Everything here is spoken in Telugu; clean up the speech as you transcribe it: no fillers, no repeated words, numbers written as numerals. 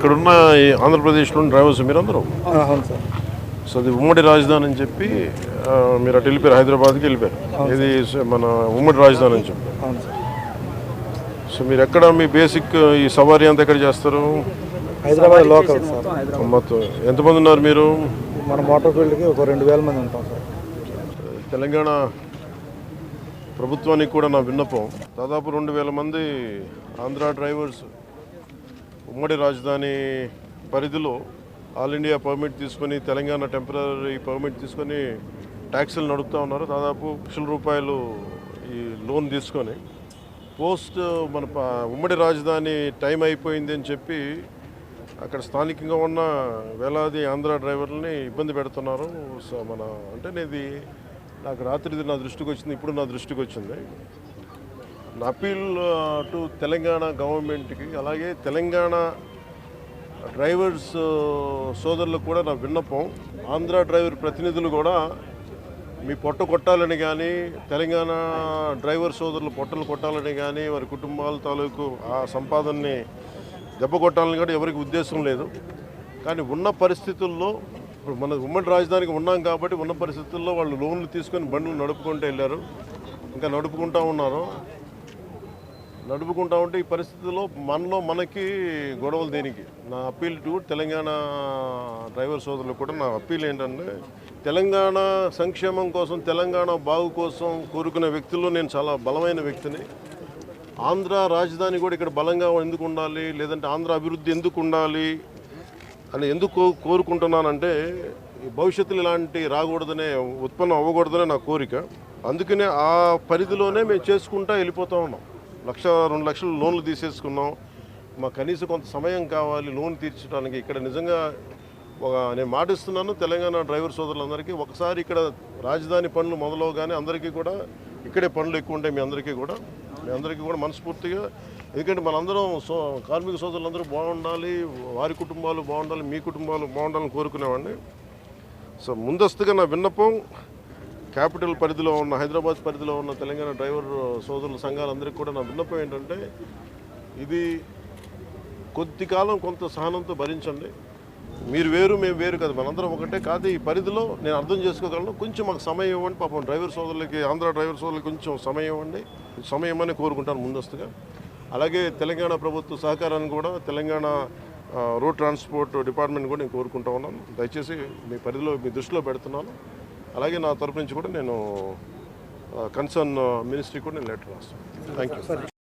ఇక్కడున్న ఈ ఆంధ్రప్రదేశ్లోని డ్రైవర్స్ మీరందరూ అవును సార్. సో అది ఉమ్మడి రాజధాని అని చెప్పి మీరు అటు వెళ్ళిపోయారు, హైదరాబాద్కి వెళ్ళిపోయారు. ఇది మన ఉమ్మడి రాజధాని అని చెప్పి. అవును సార్. సో మీరు ఎక్కడ మీ బేసిక్ ఈ సవారీ అంతా ఎక్కడ చేస్తారు? Hyderabad local sir. మొత్తం ఎంతమంది ఉన్నారు మీరు? మన మోటార్ ఫీల్డ్కి ఒక 2000 మంది ఉంటాం సార్. తెలంగాణ ప్రభుత్వానికి కూడా నా విన్నపం, దాదాపు 2000 మంది ఆంధ్ర డ్రైవర్స్ ఉమ్మడి రాజధాని పరిధిలో ఆల్ ఇండియా పర్మిట్ తీసుకొని, తెలంగాణ టెంపరీ పర్మిట్ తీసుకొని ట్యాక్సీలు నడుపుతూ ఉన్నారు. దాదాపు ₹1,00,000 ఈ లోన్ తీసుకొని పోస్ట్ మన ఉమ్మడి రాజధాని టైం అయిపోయింది అని చెప్పి అక్కడ స్థానికంగా ఉన్న వేలాది ఆంధ్ర డ్రైవర్లని ఇబ్బంది పెడుతున్నారు. సో ఇది నాకు రాత్రి నా దృష్టికి వచ్చింది, ఇప్పుడు నా దృష్టికి వచ్చింది. నా అపీల్ టు తెలంగాణ గవర్నమెంట్కి, అలాగే తెలంగాణ డ్రైవర్స్ సోదరులకు కూడా నా విన్నపం, ఆంధ్ర డ్రైవర్ ప్రతినిధులు కూడా మీ పొట్ట కొట్టాలని కానీ, తెలంగాణ డ్రైవర్ సోదరులు పొట్టలు కొట్టాలని కానీ, వారి కుటుంబాల తాలూకు ఆ సంపాదనని దెబ్బ కొట్టాలని కూడా ఎవరికి ఉద్దేశం లేదు. కానీ ఉన్న పరిస్థితుల్లో ఇప్పుడు మన ఉమ్మడి రాజధానికి ఉన్నాం కాబట్టి ఉన్న పరిస్థితుల్లో వాళ్ళు లోన్లు తీసుకొని బండ్లు నడుపుకుంటూ వెళ్ళారు, ఇంకా నడుపుకుంటూ ఉన్నారు. నడుపుకుంటూ ఉంటే ఈ పరిస్థితుల్లో మనకి గొడవలు దేనికి? నా అప్పీల్ టు తెలంగాణ డ్రైవర్ సోదరులకు కూడా నా అప్పీల్ ఏంటంటే, తెలంగాణ సంక్షేమం కోసం, తెలంగాణ బాగు కోసం కోరుకునే వ్యక్తుల్లో నేను చాలా బలమైన వ్యక్తిని. ఆంధ్ర రాజధాని కూడా ఇక్కడ బలంగా ఎందుకు ఉండాలి, లేదంటే ఆంధ్ర అభివృద్ధి ఎందుకు ఉండాలి అని ఎందుకు కోరుకుంటున్నానంటే, భవిష్యత్తులో ఇలాంటి రాకూడదనే, ఉత్పన్నం అవ్వకూడదనే నా కోరిక. అందుకనే ఆ పరిధిలోనే మేము చేసుకుంటూ వెళ్ళిపోతూ ఉన్నాం. 1-2 లక్షలు లోన్లు తీసేసుకున్నాం. మాకు కనీసం కొంత సమయం కావాలి లోన్ తీర్చడానికి. ఇక్కడ నిజంగా నేను మాటిస్తున్నాను తెలంగాణ డ్రైవర్ సోదరులందరికీ, ఒకసారి ఇక్కడ రాజధాని పనులు మొదలవగానే అందరికీ కూడా ఇక్కడే పనులు ఎక్కువ ఉంటాయి. మీ అందరికీ కూడా మనస్ఫూర్తిగా, ఎందుకంటే మనందరం కార్మిక సోదరులందరూ బాగుండాలి, వారి కుటుంబాలు బాగుండాలి, మీ కుటుంబాలు బాగుండాలని కోరుకునేవాడిని. సో ముందస్తుగా నా విన్నపం, క్యాపిటల్ పరిధిలో ఉన్న, హైదరాబాద్ పరిధిలో ఉన్న తెలంగాణ డ్రైవర్ సోదరుల సంఘాలందరికీ కూడా నా విన్నపం ఏంటంటే, ఇది కొద్ది కాలం కొంత సహనంతో భరించండి. మీరు వేరు, మేము వేరు కదా, మనందరం ఒకటే కాదు. ఈ పరిధిలో నేను అర్థం చేసుకోగలను, కొంచెం మాకు సమయం ఇవ్వండి. పాపం డ్రైవర్ సోదరులకి, ఆంధ్ర డ్రైవర్ సోదరులకి కొంచెం సమయం ఇవ్వండి. సమయం అని కోరుకుంటాను ముందస్తుగా. అలాగే తెలంగాణ ప్రభుత్వ సహకారాన్ని కూడా తెలంగాణ రోడ్ ట్రాన్స్పోర్ట్ డిపార్ట్మెంట్ కూడా నేను కోరుకుంటా ఉన్నాను. దయచేసి మీ పరిధిలో, మీ దృష్టిలో పెడుతున్నాను. అలాగే నా తరపు నుంచి కూడా నేను కన్సర్న్ మినిస్ట్రీ కూడా నేను లెటర్ రాస్తాను. Thank you.